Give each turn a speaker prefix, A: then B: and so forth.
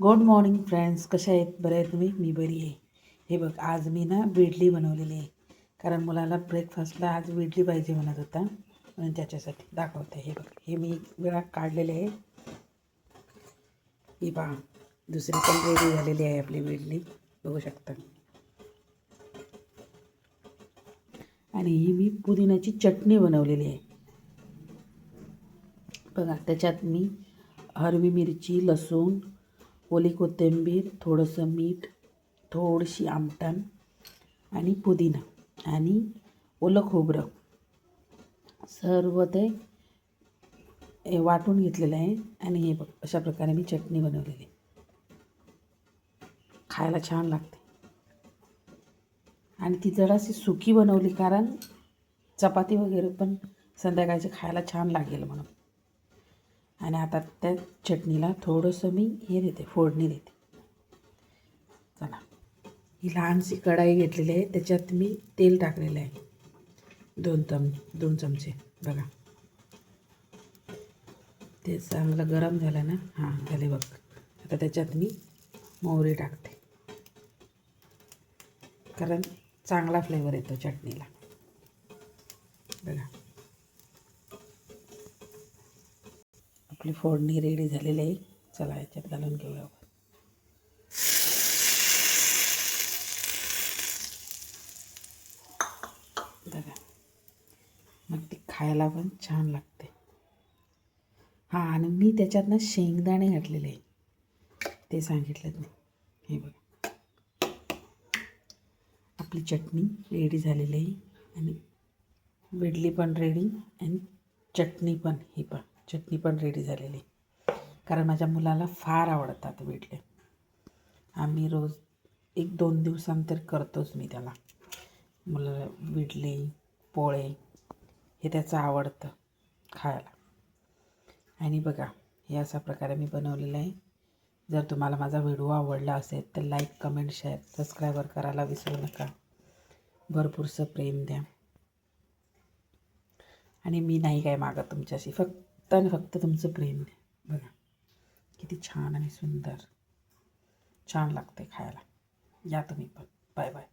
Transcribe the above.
A: Good morning friends, कशा आहेत? बरं आहे तुम्ही? मी बरी आहे. हे बघ, आज मी ना इडली बनवलेली आहे. कारण मुलाला ब्रेकफास्टला आज इडली पाहिजे म्हणत होता, म्हणून त्याच्यासाठी दाखवते. हे बघ, हे मी वेळा काढलेले आहे. ही पहा, दुसरी पण रेडी झालेली आहे आपली इडली, बघू शकता. आणि ही मी पुदिन्याची चटणी बनवलेली आहे. बघा, त्याच्यात मी हिरवी मिरची, लसूण, ओली कोथिंबीर, थोडंसं मीठ, थोडीशी आमटण आणि पुदिना आणि ओलं खोबरं सर्व ते वाटून घेतलेलं आहे. आणि हे बघ, अशा प्रकारे मी चटणी बनवलेली. खायला छान लागते आणि ती जराशी सुकी बनवली, कारण चपाती वगैरे पण संध्याकाळची खायला छान लागेल म्हणून. आणि आता त्या चटणीला थोडंसं मी हे देते, फोडणी देते. चला, ही लहानशी कढाई घेतलेली आहे, त्याच्यात मी तेल टाकलेलं आहे. 2 चमचे बघा. ते चांगलं गरम झालं ना, हां झाले बघ. आता त्याच्यात मी मोहरी टाकते, कारण चांगला फ्लेवर येतो चटणीला. बघा, आपली फोडणी रेडी झालेली आहे. चला, याच्यात घालून घेऊया. बघा, मग ती खायला पण छान लागते. हां, आणि मी त्याच्यात ना शेंगदाणे घातलेले आहे, ते सांगितलं नाही. हे बघा, आपली चटणी रेडी झालेली आहे. आणि इडली पण रेडी आणि चटणी पण, ही पण चटणी पण रेडी झालेली. कारण माझ्या मुलाला फार आवडतात इडली. आम्ही रोज 1-2 दिवसांतर करतोच मी त्याला. मुलाला इडली, पोळे हे त्याचं आवडतं खायला. आणि बघा, हे अशा प्रकारे मी बनवलेलं आहे. जर तुम्हाला माझा व्हिडिओ आवडला असेल तर लाईक, कमेंट, शेअर, सबस्क्राईबर करायला विसरू नका. भरपूरसं प्रेम द्या. आणि मी नाही काय मागत तुमच्याशी, फक्त आणि फक्त तुमचं प्रेम द्या. बघा, किती छान आणि सुंदर छान लागते खायला. या तुम्ही पण. Bye bye.